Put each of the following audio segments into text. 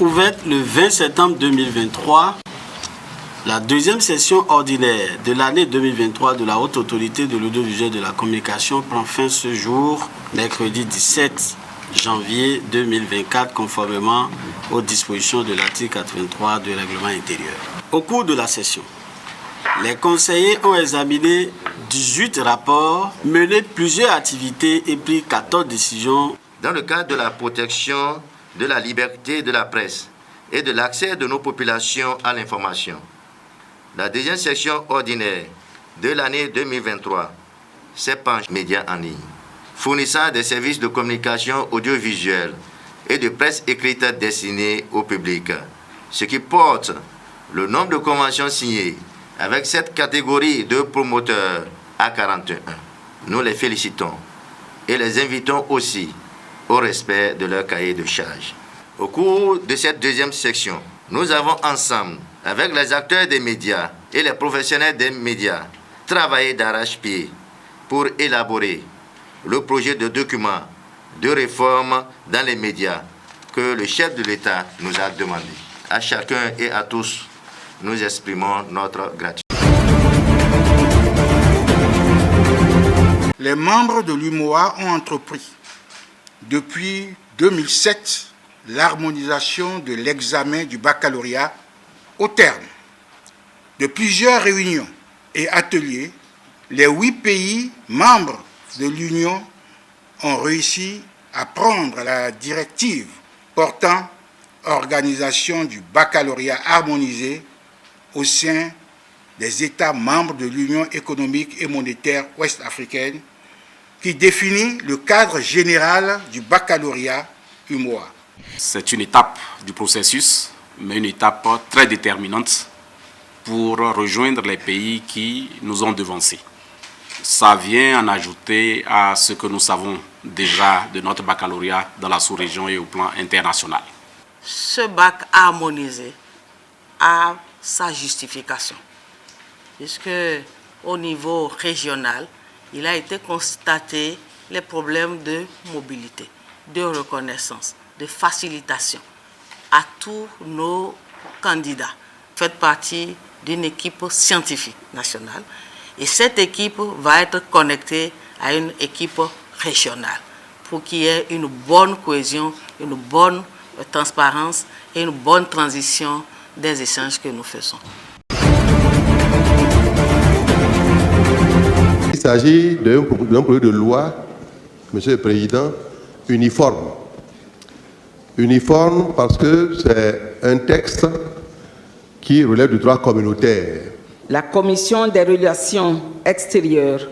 ouverte le 20 septembre 2023. La deuxième session ordinaire de l'année 2023 de la Haute Autorité de l'Audiovisuel et de la Communication prend fin ce jour, mercredi 17 janvier 2024, conformément aux dispositions de l'article 83 du règlement intérieur. Au cours de la session, les conseillers ont examiné 18 rapports, mené plusieurs activités et pris 14 décisions. Dans le cadre de la protection de la liberté de la presse et de l'accès de nos populations à l'information, la deuxième section ordinaire de l'année 2023 s'épanche médias en ligne, fournissant des services de communication audiovisuelle et de presse écrite destinés au public, ce qui porte le nombre de conventions signées avec cette catégorie de promoteurs à 41. Nous les félicitons et les invitons aussi au respect de leur cahier de charges. Au cours de cette deuxième section, nous avons ensemble, avec les acteurs des médias et les professionnels des médias, travaillé d'arrache-pied pour élaborer le projet de document de réforme dans les médias que le chef de l'État nous a demandé. À chacun et à tous, nous exprimons notre gratitude. Les membres de l'UMOA ont entrepris depuis 2007 l'harmonisation de l'examen du baccalauréat. Au terme de plusieurs réunions et ateliers, les 8 pays membres de l'Union ont réussi à prendre la directive portant organisation du baccalauréat harmonisé au sein des États membres de l'Union économique et monétaire ouest-africaine qui définit le cadre général du baccalauréat UMOA. C'est une étape du processus, mais une étape très déterminante pour rejoindre les pays qui nous ont devancés. Ça vient en ajouter à ce que nous savons déjà de notre baccalauréat dans la sous-région et au plan international. Ce bac harmonisé a sa justification, puisque au niveau régional, il a été constaté les problèmes de mobilité, de reconnaissance, de facilitation à tous nos candidats. Faites partie d'une équipe scientifique nationale et cette équipe va être connectée à une équipe régionale pour qu'il y ait une bonne cohésion, une bonne transparence et une bonne transition des échanges que nous faisons. Il s'agit d'un projet de loi, Monsieur le Président, uniforme. Uniforme parce que c'est un texte qui relève du droit communautaire. La Commission des relations extérieures,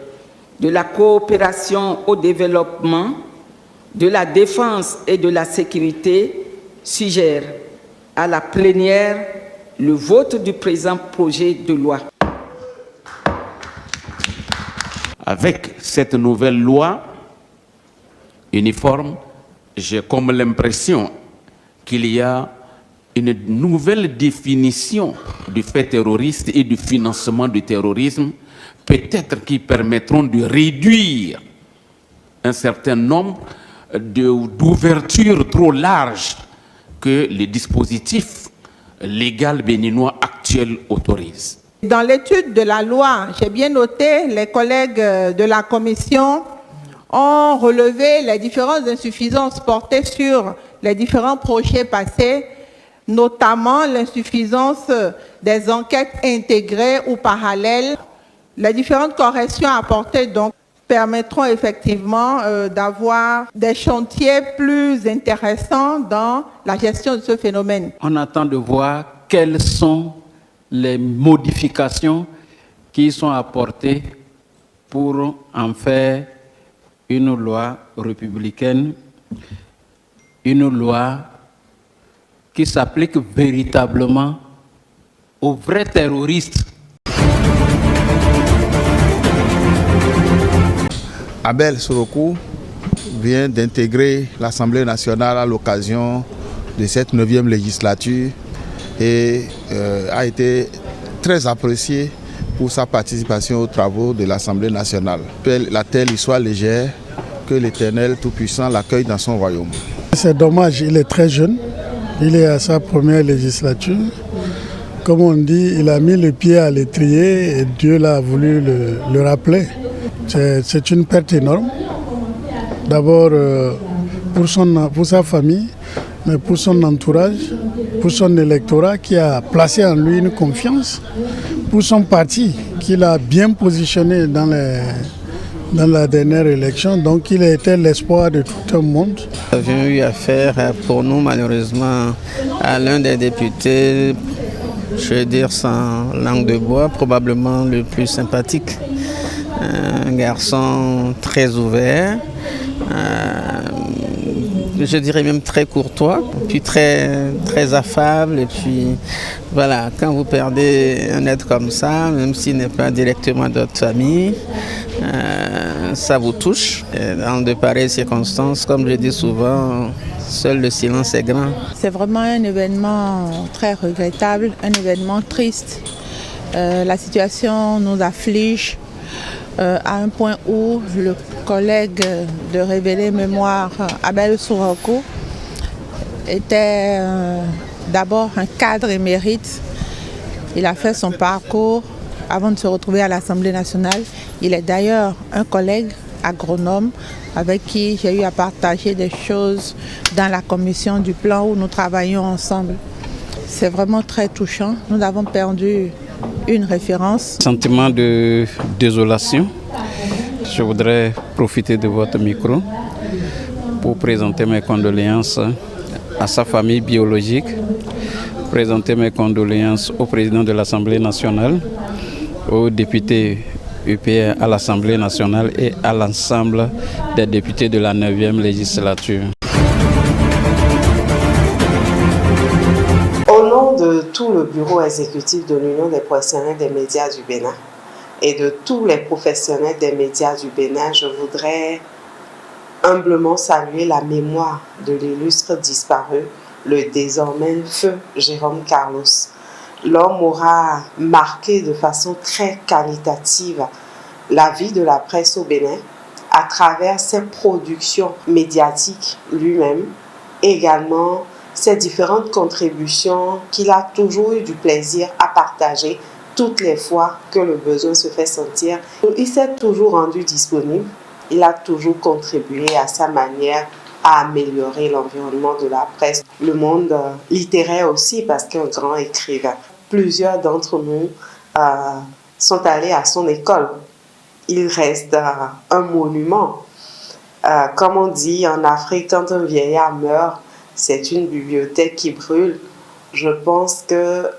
de la coopération au développement, de la défense et de la sécurité suggère à la plénière le vote du présent projet de loi. Avec cette nouvelle loi uniforme, j'ai comme l'impression qu'il y a une nouvelle définition du fait terroriste et du financement du terrorisme, peut-être qui permettront de réduire un certain nombre d'ouvertures trop larges que les dispositifs légaux béninois actuels autorisent. Dans l'étude de la loi, j'ai bien noté, les collègues de la commission ont relevé les différentes insuffisances portées sur les différents projets passés, notamment l'insuffisance des enquêtes intégrées ou parallèles. Les différentes corrections apportées donc permettront effectivement d'avoir des chantiers plus intéressants dans la gestion de ce phénomène. On attend de voir quelles sont les modifications qui sont apportées pour en faire une loi républicaine, une loi qui s'applique véritablement aux vrais terroristes. Abel Sorokou vient d'intégrer l'Assemblée nationale à l'occasion de cette 9e législature et a été très apprécié pour sa participation aux travaux de l'Assemblée nationale. La terre lui soit légère, que l'Éternel Tout-Puissant l'accueille dans son royaume. C'est dommage, il est très jeune, Il est à sa première législature. Comme on dit, il a mis le pied à l'étrier et Dieu l'a voulu le rappeler. C'est une perte énorme. D'abord pour sa famille, mais pour son entourage, pour son électorat qui a placé en lui une confiance, pour son parti qu'il a bien positionné dans la dernière élection. Donc il a été l'espoir de tout un monde. Nous avions eu affaire pour nous malheureusement à l'un des députés, je vais dire sans langue de bois, probablement le plus sympathique. Un garçon très ouvert, je dirais même très courtois, puis très affable. Et puis voilà, quand vous perdez un être comme ça, même s'il n'est pas directement de votre famille, ça vous touche. Et dans de pareilles circonstances, comme je dis souvent, seul le silence est grand. C'est vraiment un événement très regrettable, un événement triste. La situation nous afflige à un point où le collègue de Révéler Mémoire, Abel Souroko, était d'abord un cadre émérite. Il a fait son parcours avant de se retrouver à l'Assemblée nationale. Il est d'ailleurs un collègue agronome avec qui j'ai eu à partager des choses dans la commission du plan où nous travaillons ensemble. C'est vraiment très touchant. Nous avons perdu une référence. Sentiment de désolation. Je voudrais profiter de votre micro pour présenter mes condoléances à sa famille biologique, présenter mes condoléances au président de l'Assemblée nationale, aux députés UPR à l'Assemblée nationale et à l'ensemble des députés de la 9e législature. Au nom de tout le bureau exécutif de l'Union des professionnels des médias du Bénin et de tous les professionnels des médias du Bénin, je voudrais humblement saluer la mémoire de l'illustre disparu, le désormais feu Jérôme Carlos. L'homme aura marqué de façon très qualitative la vie de la presse au Bénin à travers ses productions médiatiques lui-même, également ses différentes contributions qu'il a toujours eu du plaisir à partager toutes les fois que le besoin se fait sentir. Il s'est toujours rendu disponible, il a toujours contribué à sa manière à améliorer l'environnement de la presse, le monde littéraire aussi, parce qu'un grand écrivain. Plusieurs d'entre nous sont allés à son école. Il reste un monument. Comme on dit en Afrique, quand un vieillard meurt, c'est une bibliothèque qui brûle. Je pense que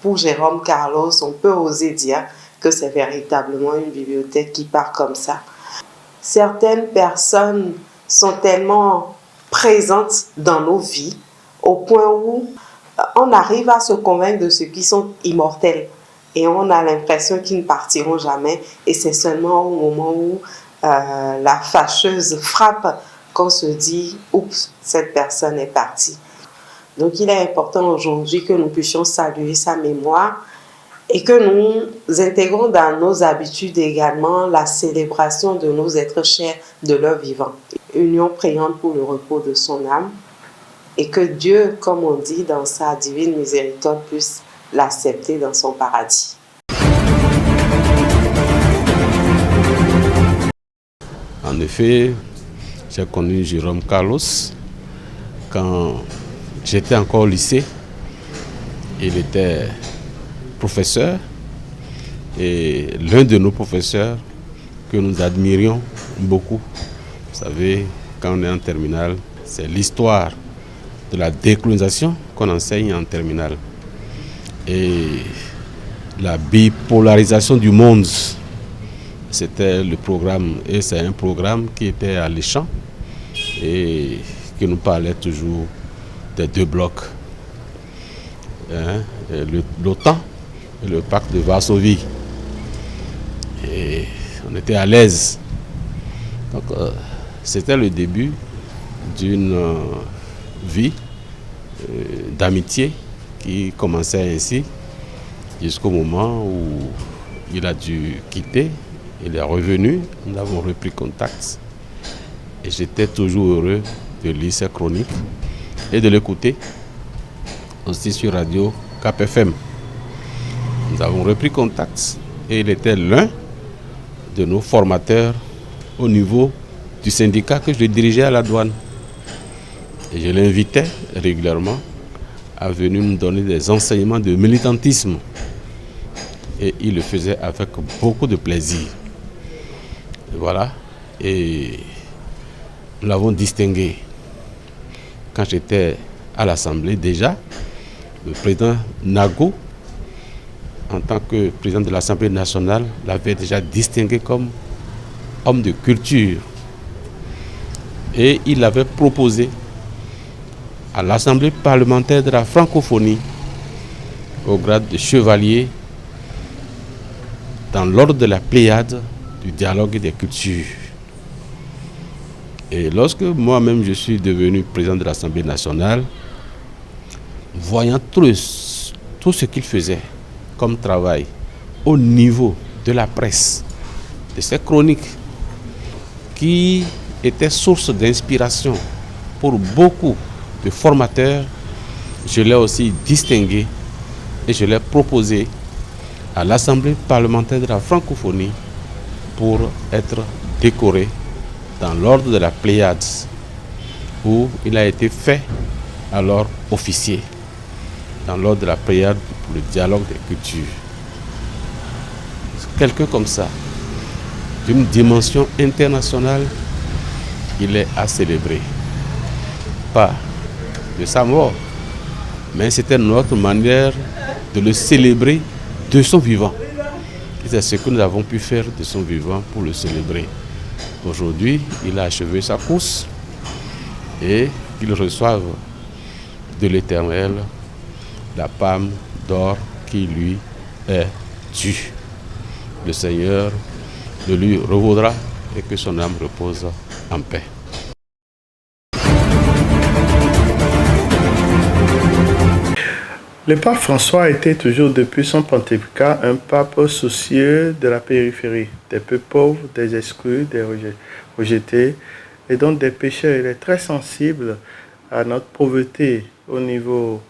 pour Jérôme Carlos, on peut oser dire que c'est véritablement une bibliothèque qui part comme ça. Certaines personnes sont tellement présentes dans nos vies au point où on arrive à se convaincre de ceux qui sont immortels et on a l'impression qu'ils ne partiront jamais, et c'est seulement au moment où la fâcheuse frappe qu'on se dit « Oups, cette personne est partie ». Donc il est important aujourd'hui que nous puissions saluer sa mémoire et que nous intégrons dans nos habitudes également la célébration de nos êtres chers de leur vivant. Union priante pour le repos de son âme et que Dieu, comme on dit dans sa divine miséricorde, puisse l'accepter dans son paradis. En effet, j'ai connu Jérôme Carlos quand j'étais encore au lycée. Il était professeur et l'un de nos professeurs que nous admirions beaucoup. Vous savez, quand on est en terminale, c'est l'histoire de la décolonisation qu'on enseigne en terminale. Et la bipolarisation du monde, c'était le programme, et c'est un programme qui était alléchant et qui nous parlait toujours des deux blocs, l'OTAN et le pacte de Varsovie. Et on était à l'aise. Donc c'était le début d'une vie d'amitié qui commençait ainsi jusqu'au moment où il a dû quitter. Il est revenu, nous avons repris contact et j'étais toujours heureux de lire ses chroniques et de l'écouter aussi sur Radio Cap FM. Nous avons repris contact et il était l'un de nos formateurs au niveau du syndicat que je dirigeais à la douane. Et je l'invitais régulièrement à venir nous donner des enseignements de militantisme. Et il le faisait avec beaucoup de plaisir. Et voilà. Et nous l'avons distingué. Quand j'étais à l'Assemblée déjà, le président Nago, en tant que président de l'Assemblée nationale, l'avait déjà distingué comme homme de culture. Et il avait proposé à l'Assemblée parlementaire de la francophonie, au grade de chevalier, dans l'ordre de la Pléiade du dialogue et des cultures. Et lorsque moi-même je suis devenu président de l'Assemblée nationale, voyant tout ce qu'il faisait comme travail au niveau de la presse, de ses chroniques, qui étaient source d'inspiration pour beaucoup de formateurs, je l'ai aussi distingué et je l'ai proposé à l'Assemblée parlementaire de la francophonie pour être décoré dans l'ordre de la Pléiade, où il a été fait alors officier dans l'ordre de la Pléiade pour le dialogue des cultures. Quelqu'un comme ça, d'une dimension internationale, il est à célébrer. Pas de sa mort, mais c'était notre manière de le célébrer de son vivant. C'est ce que nous avons pu faire de son vivant pour le célébrer. Aujourd'hui, il a achevé sa course et qu'il reçoive de l'Éternel la palme d'or qui lui est due. Le Seigneur le lui revaudra et que son âme repose en paix. Le pape François était toujours depuis son pontificat un pape soucieux de la périphérie, des peu pauvres, des exclus, des rejetés et donc des pécheurs. Il est très sensible à notre pauvreté au niveau.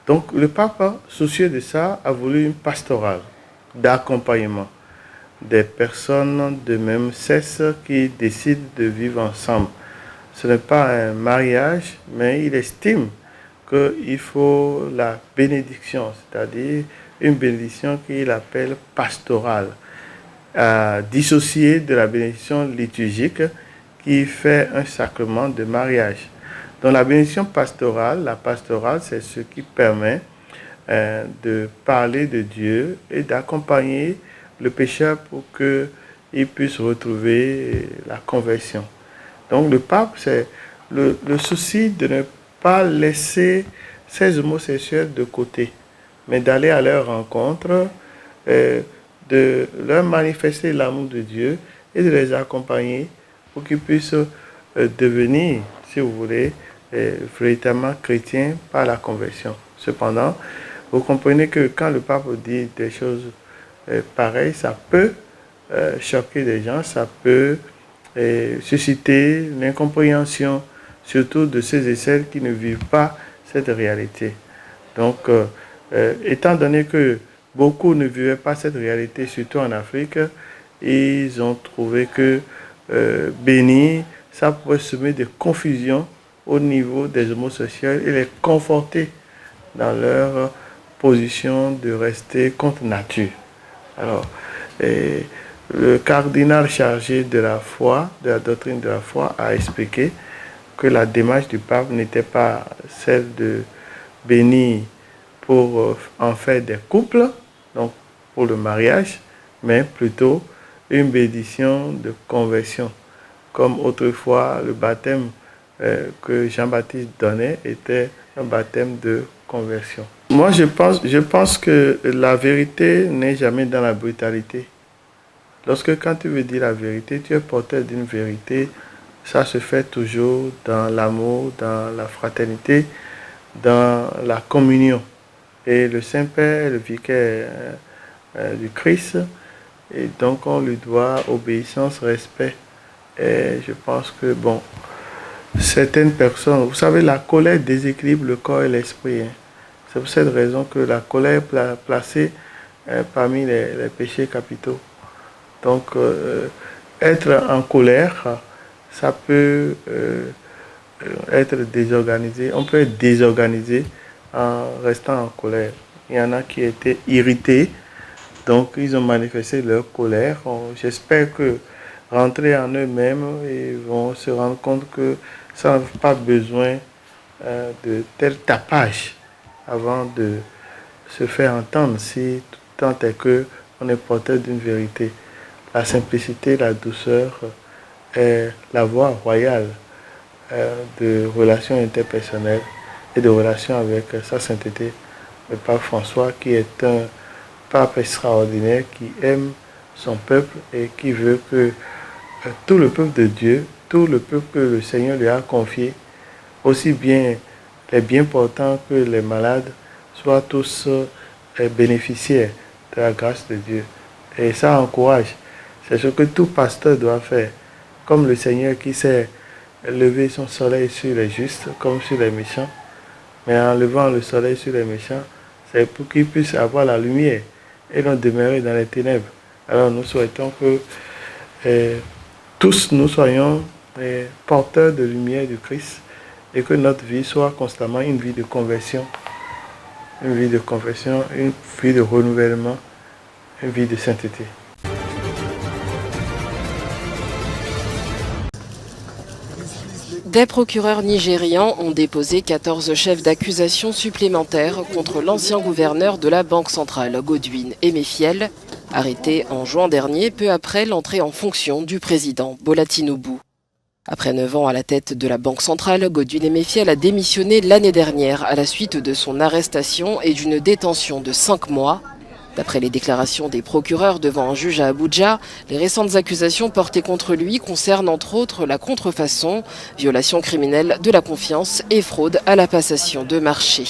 Donc le pape, soucieux de ça, a voulu une pastorale d'accompagnement des personnes de même sexe qui décident de vivre ensemble. Ce n'est pas un mariage, mais il estime qu'il faut la bénédiction, c'est-à-dire une bénédiction qu'il appelle pastorale, dissociée de la bénédiction liturgique qui fait un sacrement de mariage. Dans la bénédiction pastorale, la pastorale, c'est ce qui permet de parler de Dieu et d'accompagner le pécheur pour qu'il puisse retrouver la conversion. Donc le pape, c'est le souci de ne pas laisser ces homosexuels de côté, mais d'aller à leur rencontre, de leur manifester l'amour de Dieu et de les accompagner pour qu'ils puissent devenir, si vous voulez, véritablement chrétiens par la conversion. Cependant, vous comprenez que quand le pape dit des choses pareilles, ça peut choquer des gens, ça peut susciter l'incompréhension, surtout de ceux et celles qui ne vivent pas cette réalité. Donc, étant donné que beaucoup ne vivaient pas cette réalité, surtout en Afrique, ils ont trouvé que bénir, ça pouvait semer des confusions au niveau des homosexuels et les conforter dans leur position de rester contre nature. Alors, le cardinal chargé de la foi, de la doctrine de la foi, a expliqué que la démarche du pape n'était pas celle de bénir pour en faire des couples, donc pour le mariage, mais plutôt une bénédiction de conversion. Comme autrefois, le baptême que Jean-Baptiste donnait était un baptême de conversion. Moi, je pense que la vérité n'est jamais dans la brutalité. Lorsque, quand tu veux dire la vérité, tu es porteur d'une vérité, ça se fait toujours dans l'amour, dans la fraternité, dans la communion. Et le Saint-Père est le vicaire du Christ, et donc on lui doit obéissance, respect. Et je pense que, bon, certaines personnes, vous savez, la colère déséquilibre le corps et l'esprit. Hein. C'est pour cette raison que la colère est placée parmi les péchés capitaux. Donc, être en colère, ça peut être désorganisé. On peut être désorganisé en restant en colère. Il y en a qui étaient irrités, donc ils ont manifesté leur colère. J'espère que rentrer en eux-mêmes et vont se rendre compte que ça n'a pas besoin de tel tapage avant de se faire entendre, si tant est que on est porteur d'une vérité. La simplicité, la douceur est la voie royale de relations interpersonnelles et de relations avec sa sainteté, le pape François, qui est un pape extraordinaire, qui aime son peuple et qui veut que tout le peuple de Dieu, tout le peuple que le Seigneur lui a confié, aussi bien les bien portants que les malades, soient tous bénéficiaires de la grâce de Dieu. Et ça encourage. C'est ce que tout pasteur doit faire. Comme le Seigneur qui sait lever son soleil sur les justes comme sur les méchants. Mais en levant le soleil sur les méchants, c'est pour qu'ils puissent avoir la lumière et non demeurer dans les ténèbres. Alors nous souhaitons que tous nous soyons porteurs de lumière du Christ et que notre vie soit constamment une vie de conversion, une vie de confession, une vie de renouvellement, une vie de sainteté. Des procureurs nigérians ont déposé 14 chefs d'accusation supplémentaires contre l'ancien gouverneur de la Banque centrale, Godwin Emefiele, arrêté en juin dernier, peu après l'entrée en fonction du président Bola Tinubu. Après 9 ans à la tête de la Banque centrale, Godwin Emefiele a démissionné l'année dernière à la suite de son arrestation et d'une détention de 5 mois. D'après les déclarations des procureurs devant un juge à Abuja, les récentes accusations portées contre lui concernent entre autres la contrefaçon, violation criminelle de la confiance et fraude à la passation de marché.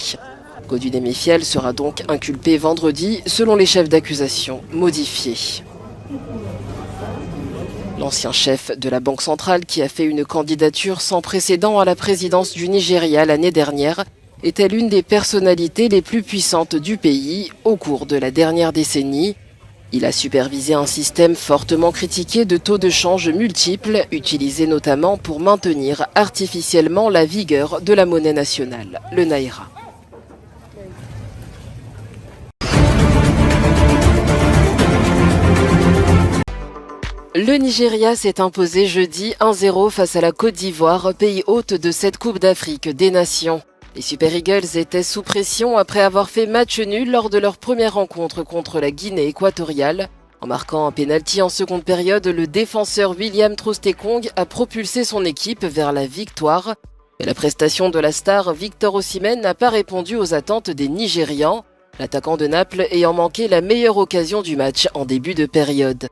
Godwin Emefiele sera donc inculpé vendredi selon les chefs d'accusation modifiés. L'ancien chef de la Banque centrale, qui a fait une candidature sans précédent à la présidence du Nigeria l'année dernière, était l'une des personnalités les plus puissantes du pays au cours de la dernière décennie. Il a supervisé un système fortement critiqué de taux de change multiples, utilisé notamment pour maintenir artificiellement la vigueur de la monnaie nationale, le Naira. Le Nigeria s'est imposé jeudi 1-0 face à la Côte d'Ivoire, pays hôte de cette Coupe d'Afrique des Nations. Les Super Eagles étaient sous pression après avoir fait match nul lors de leur première rencontre contre la Guinée équatoriale. En marquant un pénalty en seconde période, le défenseur William Troost-Ekong a propulsé son équipe vers la victoire. Mais la prestation de la star Victor Osimhen n'a pas répondu aux attentes des Nigérians, l'attaquant de Naples ayant manqué la meilleure occasion du match en début de période.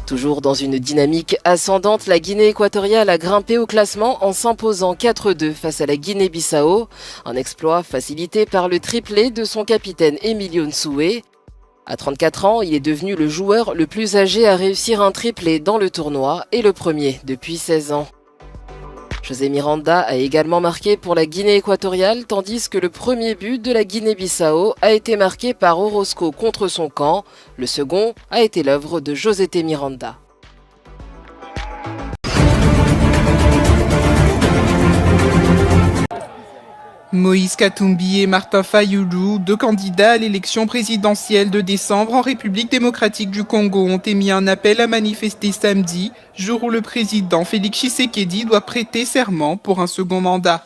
Toujours dans une dynamique ascendante, la Guinée équatoriale a grimpé au classement en s'imposant 4-2 face à la Guinée-Bissau, un exploit facilité par le triplé de son capitaine Emilio Nsoué. À 34 ans, il est devenu le joueur le plus âgé à réussir un triplé dans le tournoi et le premier depuis 16 ans. José Miranda a également marqué pour la Guinée équatoriale, tandis que le premier but de la Guinée-Bissau a été marqué par Orozco contre son camp. Le second a été l'œuvre de José Miranda. Moïse Katumbi et Martin Fayulu, deux candidats à l'élection présidentielle de décembre en République démocratique du Congo, ont émis un appel à manifester samedi, jour où le président Félix Tshisekedi doit prêter serment pour un second mandat.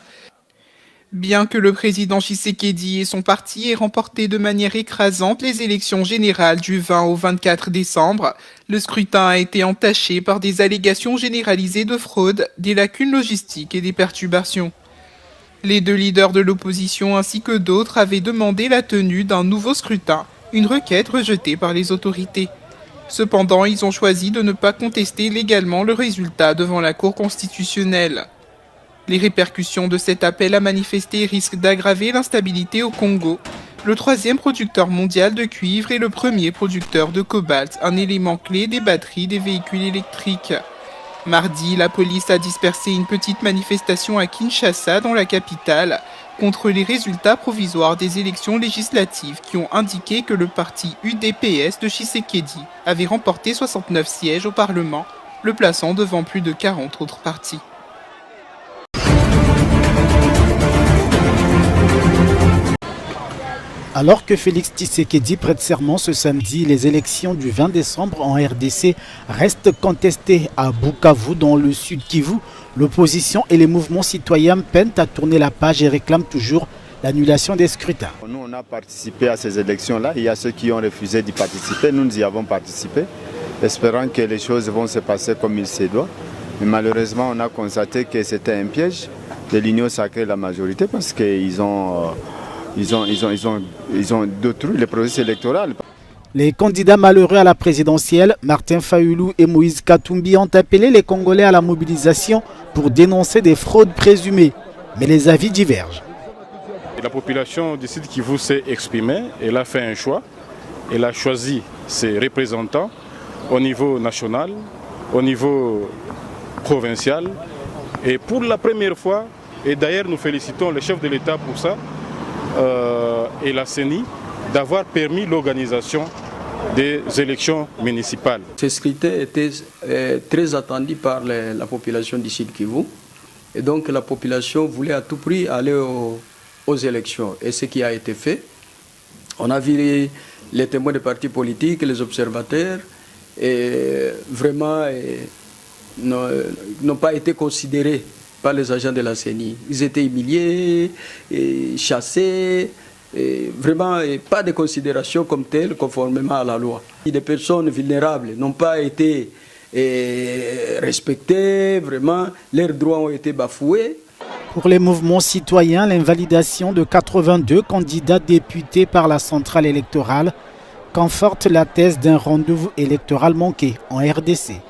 Bien que le président Tshisekedi et son parti aient remporté de manière écrasante les élections générales du 20 au 24 décembre, le scrutin a été entaché par des allégations généralisées de fraude, des lacunes logistiques et des perturbations. Les deux leaders de l'opposition ainsi que d'autres avaient demandé la tenue d'un nouveau scrutin, une requête rejetée par les autorités. Cependant, ils ont choisi de ne pas contester légalement le résultat devant la Cour constitutionnelle. Les répercussions de cet appel à manifester risquent d'aggraver l'instabilité au Congo, le troisième producteur mondial de cuivre et le premier producteur de cobalt, un élément clé des batteries des véhicules électriques. Mardi, la police a dispersé une petite manifestation à Kinshasa, dans la capitale, contre les résultats provisoires des élections législatives qui ont indiqué que le parti UDPS de Tshisekedi avait remporté 69 sièges au Parlement, le plaçant devant plus de 40 autres partis. Alors que Félix Tshisekedi prête serment ce samedi, les élections du 20 décembre en RDC restent contestées à Bukavu, dans le sud Kivu. L'opposition et les mouvements citoyens peinent à tourner la page et réclament toujours l'annulation des scrutins. Nous, on a participé à ces élections-là. Il y a ceux qui ont refusé d'y participer. Nous y avons participé, espérant que les choses vont se passer comme il se doit. Mais malheureusement, on a constaté que c'était un piège de l'Union sacrée de la majorité parce qu'ils ont détruit le processus électoral. Les candidats malheureux à la présidentielle, Martin Fayulu et Moïse Katumbi, ont appelé les Congolais à la mobilisation pour dénoncer des fraudes présumées. Mais les avis divergent. La population du Sud Kivu s'est exprimée, elle a fait un choix, elle a choisi ses représentants au niveau national, au niveau provincial. Et pour la première fois, et d'ailleurs nous félicitons le chef de l'État pour ça, et la CENI, d'avoir permis l'organisation des élections municipales. Ce scrutin était très attendu par la population du Sud Kivu. Et donc la population voulait à tout prix aller aux élections. Et ce qui a été fait, on a vu les témoins des partis politiques, les observateurs, et vraiment n'ont pas été considérés par les agents de la CENI. Ils étaient humiliés, chassés, et vraiment pas de considération comme telle conformément à la loi. Des personnes vulnérables n'ont pas été respectées, vraiment, leurs droits ont été bafoués. Pour les mouvements citoyens, l'invalidation de 82 candidats députés par la centrale électorale conforte la thèse d'un rendez-vous électoral manqué en RDC.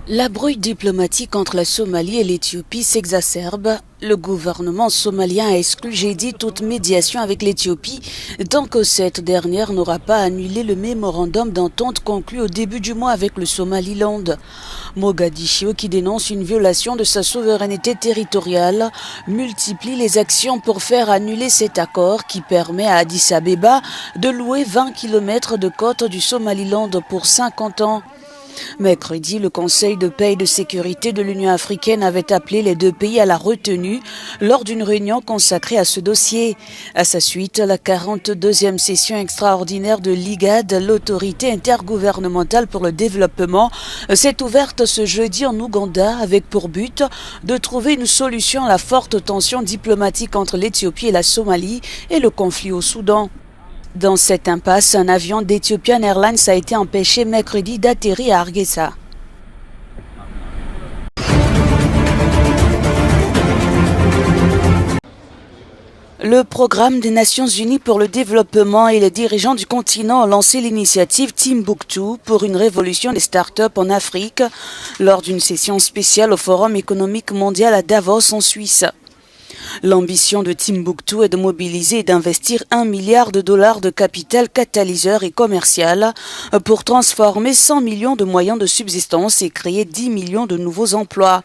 La brouille diplomatique entre la Somalie et l'Éthiopie s'exacerbe. Le gouvernement somalien a exclu jeudi toute médiation avec l'Éthiopie tant que cette dernière n'aura pas annulé le mémorandum d'entente conclu au début du mois avec le Somaliland. Mogadiscio, qui dénonce une violation de sa souveraineté territoriale, multiplie les actions pour faire annuler cet accord qui permet à Addis Abeba de louer 20 km de côte du Somaliland pour 50 ans. Mercredi, le Conseil de paix et de sécurité de l'Union africaine avait appelé les deux pays à la retenue lors d'une réunion consacrée à ce dossier. À sa suite, la 42e session extraordinaire de l'IGAD, l'autorité intergouvernementale pour le développement, s'est ouverte ce jeudi en Ouganda avec pour but de trouver une solution à la forte tension diplomatique entre l'Éthiopie et la Somalie et le conflit au Soudan. Dans cette impasse, un avion d'Ethiopian Airlines a été empêché mercredi d'atterrir à Hargeisa. Le programme des Nations Unies pour le développement et les dirigeants du continent ont lancé l'initiative Timbuktu pour une révolution des startups en Afrique lors d'une session spéciale au Forum économique mondial à Davos en Suisse. L'ambition de Timbuktu est de mobiliser et d'investir $1 milliard de capital catalyseur et commercial pour transformer 100 millions de moyens de subsistance et créer 10 millions de nouveaux emplois.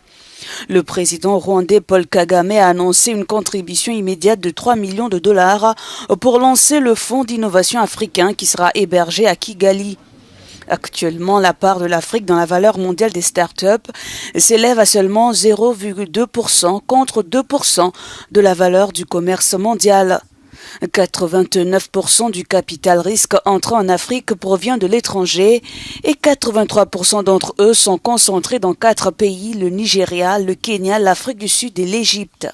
Le président rwandais Paul Kagame a annoncé une contribution immédiate de $3 millions pour lancer le fonds d'innovation africain qui sera hébergé à Kigali. Actuellement, la part de l'Afrique dans la valeur mondiale des startups s'élève à seulement 0,2% contre 2% de la valeur du commerce mondial. 89% du capital risque entrant en Afrique provient de l'étranger et 83% d'entre eux sont concentrés dans 4 pays, le Nigeria, le Kenya, l'Afrique du Sud et l'Égypte.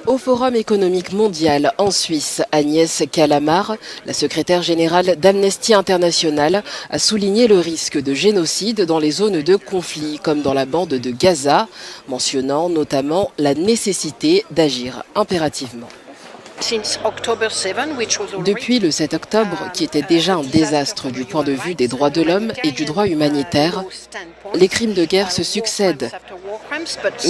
Au Forum économique mondial en Suisse, Agnès Calamar, la secrétaire générale d'Amnesty International, a souligné le risque de génocide dans les zones de conflit, comme dans la bande de Gaza, mentionnant notamment la nécessité d'agir impérativement. Depuis le 7 octobre, qui était déjà un désastre du point de vue des droits de l'homme et du droit humanitaire, les crimes de guerre se succèdent.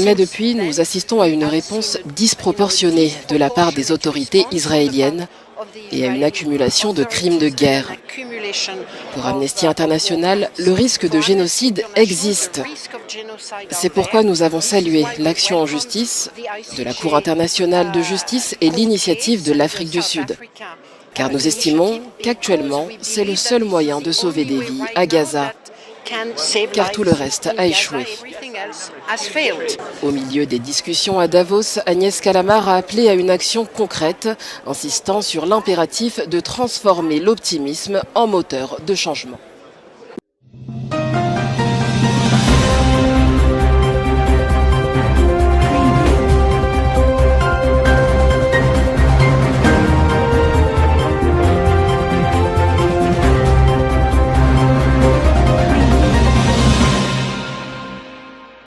Mais depuis, nous assistons à une réponse disproportionnée de la part des autorités israéliennes et à une accumulation de crimes de guerre. Pour Amnesty International, le risque de génocide existe. C'est pourquoi nous avons salué l'action en justice de la Cour internationale de justice et l'initiative de l'Afrique du Sud. Car nous estimons qu'actuellement, c'est le seul moyen de sauver des vies à Gaza, car tout le reste a échoué. Au milieu des discussions à Davos, Agnès Callamard a appelé à une action concrète, insistant sur l'impératif de transformer l'optimisme en moteur de changement.